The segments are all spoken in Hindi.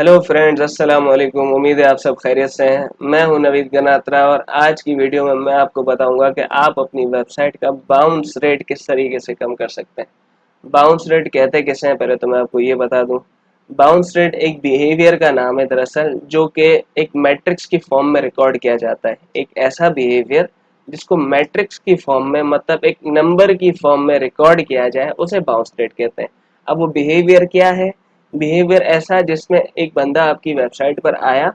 हेलो फ्रेंड्स, अस्सलाम वालेकुम। उम्मीद है आप सब खैरियत से हैं। मैं हूं नवीद गनात्रा और आज की वीडियो में मैं आपको बताऊंगा कि आप अपनी वेबसाइट का बाउंस रेट किस तरीके से कम कर सकते हैं। बाउंस रेट कहते किसे हैं, पहले तो मैं आपको ये बता दूं। बाउंस रेट एक बिहेवियर का नाम है दरअसल, जो कि एक मैट्रिक्स की फॉर्म में रिकॉर्ड किया जाता है। एक ऐसा बिहेवियर जिसको मैट्रिक्स की फॉर्म में, मतलब एक नंबर की फॉर्म में रिकॉर्ड किया जाए, उसे बाउंस रेट कहते हैं। अब वो बिहेवियर क्या है? बिहेवियर ऐसा जिसमें एक बंदा आपकी वेबसाइट पर आया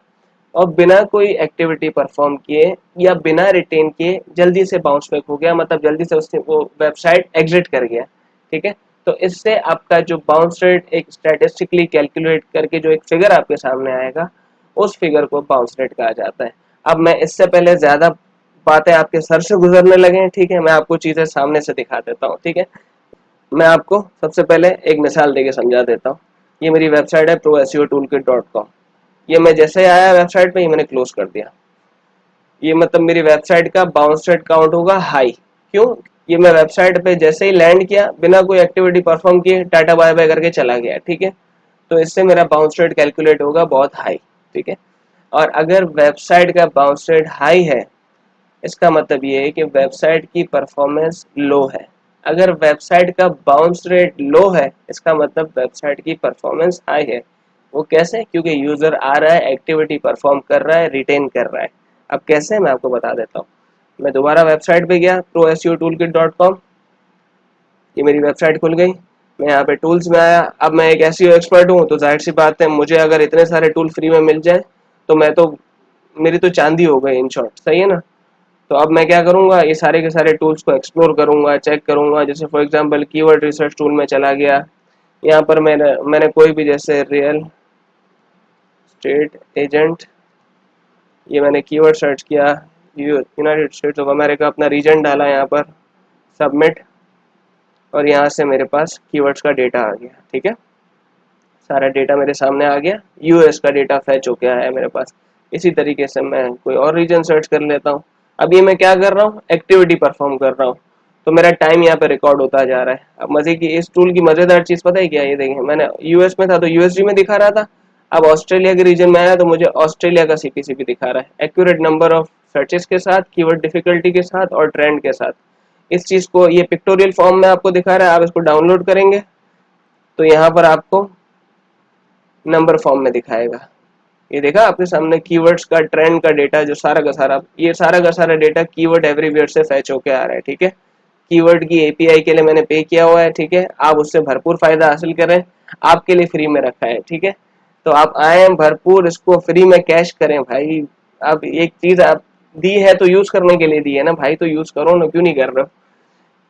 और बिना कोई एक्टिविटी परफॉर्म किए या बिना रिटेन किए जल्दी से बाउंस बैक हो गया, मतलब जल्दी से उसने वो वेबसाइट एग्जिट कर गया। ठीक है, तो इससे आपका जो बाउंस रेट एक स्टैटिस्टिकली कैलकुलेट करके जो एक फिगर आपके सामने आएगा, उस फिगर को बाउंस रेट कहा जाता है। अब मैं इससे पहले ज्यादा बातें आपके सर से गुजरने लगे, ठीक है, मैं आपको चीजें सामने से दिखा देता हूँ। ठीक है, मैं आपको सबसे पहले एक मिसाल देके समझा देता हूँ। ये मेरी वेबसाइट है proseotoolkit.com। ये मैं जैसे ही आया वेबसाइट पे, ये मैंने क्लोज कर दिया। ये मतलब मेरी वेबसाइट का बाउंस रेट काउंट होगा हाई। क्यों? ये मैं वेबसाइट पे जैसे ही लैंड किया, बिना कोई एक्टिविटी परफॉर्म किए टाटा बाय बाय करके चला गया। ठीक है, तो इससे मेरा बाउंस रेट कैलकुलेट होगा बहुत हाई। ठीक है, और अगर वेबसाइट का बाउंस रेट हाई है, इसका मतलब ये है कि वेबसाइट की परफॉर्मेंस लो है। अगर वेबसाइट का बाउंस रेट लो है, इसका मतलब वेबसाइट की परफॉर्मेंस हाई है। वो कैसे? क्योंकि यूजर आ रहा है, एक्टिविटी परफॉर्म कर रहा है, रिटेन कर रहा है। अब कैसे, मैं आपको बता देता हूँ। मैं दोबारा वेबसाइट पे गया proseotoolkit.com। ये मेरी वेबसाइट खुल गई। मैं यहाँ पे टूल्स में आया। अब मैं एक एसईओ एक्सपर्ट हूँ, तो जाहिर सी बात है, मुझे अगर इतने सारे टूल फ्री में मिल जाए तो मैं तो, मेरी तो चांदी हो गई इन शॉर्ट, सही है ना। तो अब मैं क्या करूंगा, ये सारे के सारे टूल्स को एक्सप्लोर करूंगा, चेक करूंगा। जैसे for example keyword research tool में चला गया। यहाँ पर मैंने कोई भी, जैसे रियल स्टेट एजेंट, ये मैंने कीवर्ड सर्च किया, यूनाइटेड स्टेट्स ऑफ अमेरिका, अपना रीजन डाला यहाँ पर, सबमिट, और यहाँ से मेरे पास कीवर्ड्स का डेटा आ गया। ठीक है, सारा डेटा मेरे सामने आ गया। यूएस का डेटा फैच होके आया मेरे पास। इसी तरीके से मैं कोई और रीजन सर्च कर लेता हूँ। अब ये मैं क्या कर रहा हूँ, एक्टिविटी परफॉर्म कर रहा हूँ, तो मेरा टाइम यहाँ पे रिकॉर्ड होता जा रहा है। अब मजे की, इस टूल की मजेदार चीज पता है क्या? ये देखें, मैंने यूएस में था तो यूएसडी में दिखा रहा था। अब ऑस्ट्रेलिया के रीजन में आया तो मुझे ऑस्ट्रेलिया का सीपीसी भी दिखा रहा है, एक्यूरेट नंबर ऑफ सर्चेस के साथ, कीवर्ड डिफिकल्टी के साथ और ट्रेंड के साथ। इस चीज को ये पिक्टोरियल फॉर्म में आपको दिखा रहा है। आप इसको डाउनलोड करेंगे तो यहाँ पर आपको नंबर फॉर्म में दिखाएगा। ये देखा आपके सामने, कीवर्ड्स का ट्रेंड का डेटा, जो सारा का सारा, ये सारा का सारा डेटा कीवर्ड एवरीवेयर से फैच होके आ रहा है। ठीक है, कीवर्ड की एपीआई के लिए मैंने पे किया हुआ है। ठीक है, आप उससे भरपूर फायदा हासिल करें, आपके लिए फ्री में रखा है। ठीक है, तो आप आए भरपूर, इसको फ्री में कैश करें भाई। अब एक चीज आप दी है तो यूज करने के लिए दी है ना भाई, तो यूज करो ना, क्यों नहीं कर रहे हो।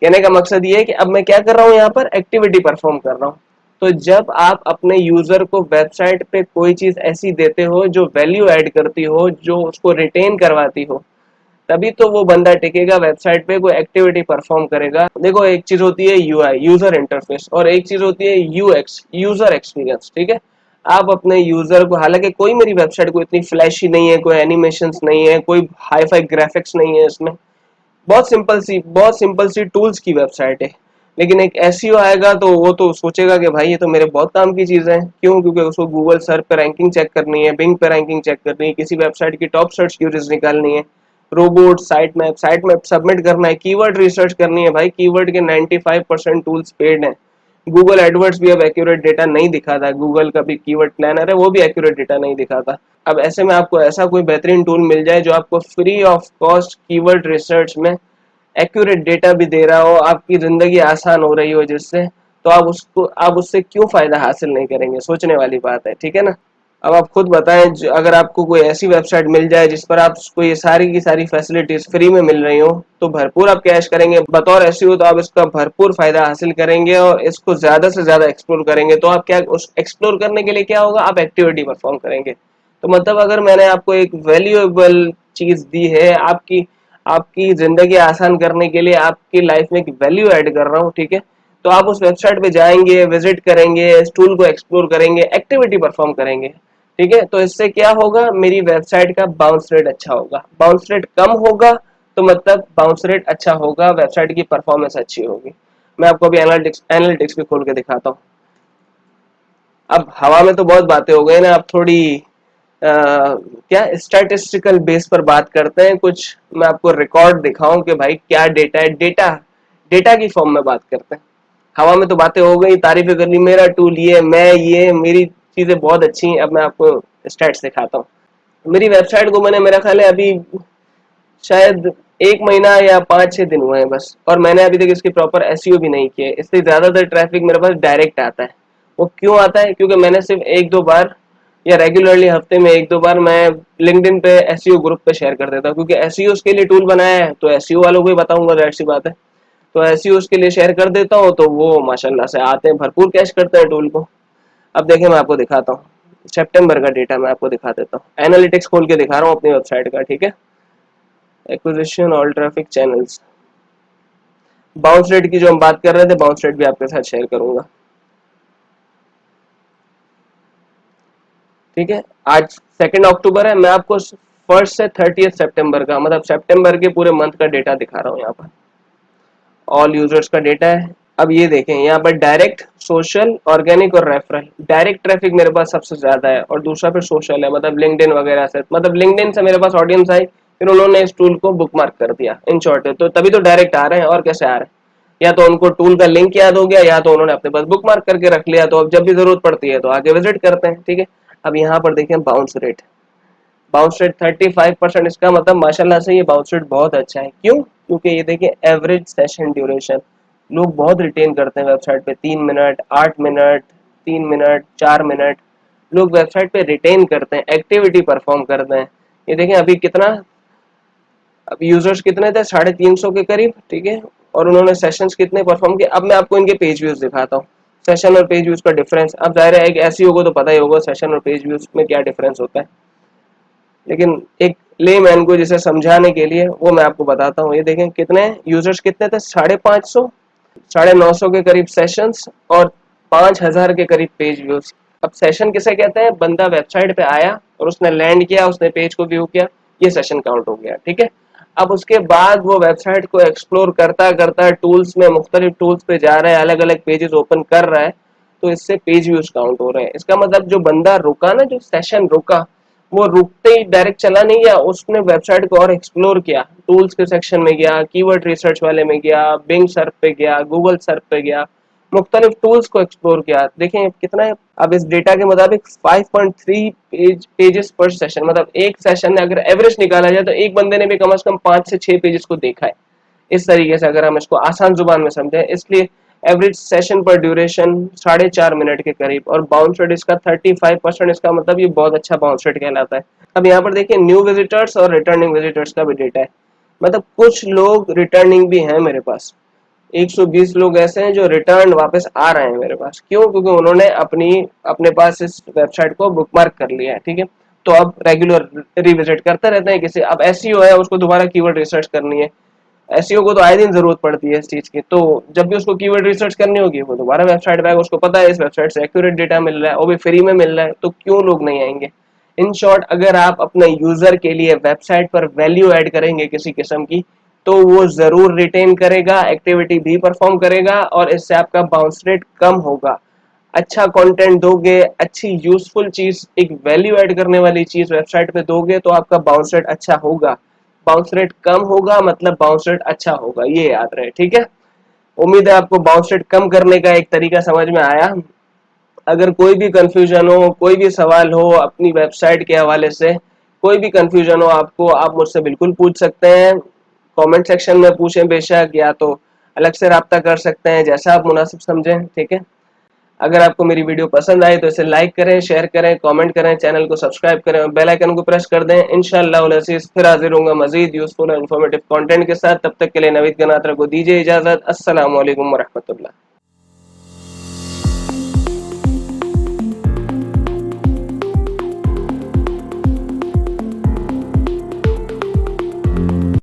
कहने का मकसद ये है कि अब मैं क्या कर रहा हूँ, यहाँ पर एक्टिविटी परफॉर्म कर रहा हूँ। तो जब आप अपने यूजर को वेबसाइट पे कोई चीज ऐसी देते हो जो वैल्यू ऐड करती हो, जो उसको रिटेन करवाती हो, तभी तो वो बंदा टिकेगा वेबसाइट पे, कोई एक्टिविटी परफॉर्म करेगा। देखो, एक चीज होती है यूआई, यूजर इंटरफेस, और एक चीज होती है यूएक्स, यूजर एक्सपीरियंस। ठीक है, आप अपने यूजर को, हालांकि कोई मेरी वेबसाइट को इतनी फ्लैशी नहीं है, कोई एनिमेशंस नहीं है, कोई हाई फाई ग्राफिक्स नहीं है इसमें, बहुत सिंपल सी टूल्स की वेबसाइट है। लेकिन एक एसईओ आएगा तो वो तो सोचेगा कि भाई ये तो मेरे बहुत काम की चीजें हैं। क्यों? क्योंकि उसको गूगल सर्च पे रैंकिंग चेक करनी है, बिंग पे रैंकिंग चेक करनी है, किसी वेबसाइट की टॉप सर्च क्यूरीज निकालनी है, रोबोट, साइट मैप सबमिट करना है, कीवर्ड रिसर्च करनी है। भाई कीवर्ड के 95% टूल्स पेड हैं। गूगल एडवर्ड्स भी अब एक्यूरेट डेटा नहीं दिखाता है, गूगल का भी कीवर्ड प्लानर है, वो भी एक्यूरेट डेटा नहीं दिखाता। अब ऐसे में आपको ऐसा कोई बेहतरीन टूल मिल जाए जो आपको free of cost keyword research में एक्यूरेट डेटा भी दे रहा हो, आपकी जिंदगी आसान हो रही हो जिससे, तो आप उससे क्यों फायदा हासिल नहीं करेंगे? सोचने वाली बात है। ठीक है ना। अब आप खुद बताएं, अगर आपको कोई ऐसी वेबसाइट मिल जाए जिस पर आपको ये सारी की सारी फैसिलिटीज फ्री में मिल रही हो, तो भरपूर आप कैश करेंगे। बतौर एसईओ तो आप इसका भरपूर फायदा हासिल करेंगे और इसको ज्यादा से ज्यादा एक्सप्लोर करेंगे। तो आप क्या, उस एक्सप्लोर करने के लिए क्या होगा, आप एक्टिविटी परफॉर्म करेंगे। तो मतलब अगर मैंने आपको एक वैल्यूएबल चीज दी है, आपकी आपकी जिंदगी आसान करने के लिए, आपकी लाइफ में एक वैल्यू ऐड कर रहा हूँ, ठीक है, तो आप उस वेबसाइट पे जाएंगे, विजिट करेंगे, इस टूल को एक्सप्लोर करेंगे, एक्टिविटी परफॉर्म करेंगे। ठीक है, तो इससे क्या होगा, मेरी वेबसाइट का बाउंस रेट अच्छा होगा। बाउंस रेट कम होगा तो मतलब बाउंस रेट अच्छा होगा, वेबसाइट की परफॉर्मेंस अच्छी होगी। मैं आपको अभी एनालिटिक्स एनालिटिक्स भी खोल के दिखाता हूँ। अब हवा में तो बहुत बातें हो गई ना, अब थोड़ी क्या स्टैटिस्टिकल बेस पर बात करते हैं। कुछ मैं आपको रिकॉर्ड दिखाऊं कि भाई क्या डेटा है, डेटा डेटा की फॉर्म में बात करते हैं। हवा में तो बातें हो गई, तारीफें कर ली, मेरा टूल ये, मैं ये, मेरी चीजें बहुत अच्छी हैं। अब मैं आपको स्टैट्स दिखाता हूँ। मेरी वेबसाइट को मैंने, मेरा ख्याल है अभी शायद 1 महीना या 5-6 दिन हुए हैं बस, और मैंने अभी तक इसकी प्रॉपर एसईओ भी नहीं की है। इसलिए ज्यादातर ट्रैफिक मेरे पास डायरेक्ट आता है। वो क्यों आता है? क्योंकि मैंने सिर्फ 1-2 बार या रेगुलरली हफ्ते में 1-2 बार मैं लिंक्डइन पे एसईओ ग्रुप पे शेयर कर देता हूँ, क्योंकि एसईओ के लिए टूल बनाया है तो एसईओ वालों को ही बताऊंगा, जाहिर सी बात है। तो एसईओ के लिए शेयर कर देता हूँ, तो वो माशाल्लाह से आते हैं, भरपूर कैश करते हैं टूल को। अब देखिए मैं आपको दिखाता हूँ, सितंबर का डेटा मैं आपको दिखा देता हूँ। एनालिटिक्स खोल के दिखा रहा हूँ अपनी वेबसाइट का, ठीक है। Acquisition, all traffic channels, bounce rate की जो हम बात कर रहे थे, बाउंस रेट भी आपके साथ शेयर करूंगा, ठीक है। आज 2 अक्टूबर है, मैं आपको 1 से 30 सितंबर का, मतलब सितंबर के पूरे मंथ का डेटा दिखा रहा हूँ यहाँ पर। ऑल यूजर्स का डेटा है। अब ये देखें यहाँ पर डायरेक्ट, सोशल, ऑर्गेनिक और रेफरल। डायरेक्ट ट्रैफिक मेरे पास सबसे ज्यादा है, और दूसरा फिर सोशल है, मतलब लिंक्डइन वगैरह से, मतलब लिंक्डइन से मेरे पास ऑडियंस आई, फिर उन्होंने इस टूल को बुकमार्क कर दिया, इन शॉर्ट है तो तभी तो डायरेक्ट आ रहे हैं। और कैसे आ रहे हैं? या तो उनको टूल का लिंक याद हो गया, या तो उन्होंने अपने पास बुकमार्क करके रख लिया, तो अब जब भी जरूरत पड़ती है तो आगे विजिट करते हैं, ठीक है। अब यहाँ पर देखें बाउंस रेट, बाउंस रेट 35%। इसका मतलब माशाल्लाह से ये बाउंस रेट बहुत अच्छा है। क्यों? क्योंकि ये देखिए एवरेज सेशन ड्यूरेशन, लोग बहुत रिटेन करते हैं वेबसाइट पे। 3 मिनट, 8 मिनट, 3 मिनट, 4 मिनट, लोग वेबसाइट पे रिटेन करते हैं, एक्टिविटी परफॉर्म करते हैं। ये देखें अभी कितना, अब यूजर्स कितने थे, 350 के करीब, ठीक है। और उन्होंने सेशंस कितने परफॉर्म किए। अब मैं आपको इनके पेज व्यूज दिखाता हूँ, सेशन और पेज व्यूज का डिफरेंस। अब जाहिर है एक ऐसी होगा तो पता ही होगा सेशन और पेज व्यूज में क्या डिफरेंस होता है, लेकिन एक लेमैन को जिसे समझाने के लिए वो मैं आपको बताता हूँ। ये देखें कितने यूजर्स कितने थे, 550, 950 के करीब सेशंस, और 5000 के करीब पेज व्यूज। अब सेशन किसे कहते हैं? बंदा वेबसाइट पे आया और उसने लैंड किया, उसने पेज को व्यू किया, ये सेशन काउंट हो गया, ठीक है। अब उसके बाद वो वेबसाइट को एक्सप्लोर करता करता टूल्स में, मुख्तलिफ टूल्स पे जा रहा है, अलग अलग पेजेस ओपन कर रहा है, तो इससे पेज व्यूज काउंट हो रहे हैं। इसका मतलब जो बंदा रुका ना, जो सेशन रुका, वो रुकते ही डायरेक्ट चला नहीं गया, उसने वेबसाइट को और एक्सप्लोर किया, टूल्स के सेक्शन में गया, कीवर्ड रिसर्च वाले में गया, बिंग सर्फ पे गया, गूगल सर्फ पे गया, मुख्तलिफ टूल्स को एक्सप्लोर किया। देखें कितना है। अब इस डेटा के मुताबिक 5.3 पेजेस पर सेशन, मतलब एक सेशन में अगर एवरेज निकाला जाए तो एक बंदे ने भी कम से कम 5 से 6 पेजेस को देखा है। इस तरीके से अगर हम इसको आसान जुबान में समझें, इसलिए एवरेज सेशन पर ड्यूरेशन 4.5 मिनट के करीब, और बाउंस रेट इसका 35%। इसका मतलब ये बहुत अच्छा बाउंस रेट कहलाता है। अब यहाँ पर देखिए न्यू विजिटर्स और रिटर्निंग विजिटर्स का भी डेटा है, मतलब कुछ लोग रिटर्निंग भी हैं मेरे पास। 120 लोग ऐसे हैं जो रिटर्न वापस आ रहे हैं मेरे पास। क्यों? क्योंकि उन्होंने अपने पास इस वेबसाइट को बुकमार्क कर लिया है, ठीक है। तो अब रेगुलर रिविजिट करते रहते हैं। किसी अब एसईओ है, उसको दोबारा कीवर्ड रिसर्च करनी है, एसईओ को तो आए दिन जरूरत पड़ती है इस चीज की, तो जब भी उसको कीवर्ड रिसर्च करनी होगी वो दोबारा वेबसाइट पे आएगा, उसको पता है इस वेबसाइट से एक्यूरेट डेटा मिल रहा है, वो भी फ्री में मिल रहा है, तो क्यों लोग नहीं आएंगे। इन शॉर्ट, अगर आप अपने यूजर के लिए वेबसाइट पर वैल्यू ऐड करेंगे किसी किस्म की, तो वो जरूर रिटेन करेगा, एक्टिविटी भी परफॉर्म करेगा, और इससे आपका बाउंस रेट कम होगा। अच्छा कंटेंट दोगे, अच्छी यूजफुल चीज, एक वैल्यू ऐड करने वाली चीज वेबसाइट पे दोगे, तो आपका बाउंस रेट अच्छा होगा। बाउंस रेट कम होगा मतलब बाउंस रेट अच्छा होगा, ये याद रहे, ठीक है। उम्मीद है आपको बाउंस रेट कम करने का एक तरीका समझ में आया। अगर कोई भी कंफ्यूजन हो, कोई भी सवाल हो अपनी वेबसाइट के हवाले से, कोई भी कंफ्यूजन हो आपको, आप मुझसे बिल्कुल पूछ सकते हैं। कमेंट सेक्शन में पूछें बेशक, या तो अलग से रब्ता कर सकते हैं, जैसा आप मुनासिब समझें, ठीक है। अगर आपको मेरी वीडियो पसंद आई तो इसे लाइक करें, शेयर करें, कमेंट करें, चैनल को सब्सक्राइब करें और बेल आइकन को प्रेस कर दें। इंशाअल्लाह फिर हाजिर होऊंगा मजीद यूजफुल और इन्फॉर्मेटिव कंटेंट के साथ। तब तक के लिए नवीद गनात्रा को दीजिए इजाजत। अस्सलाम वालेकुम व रहमतुल्लाह।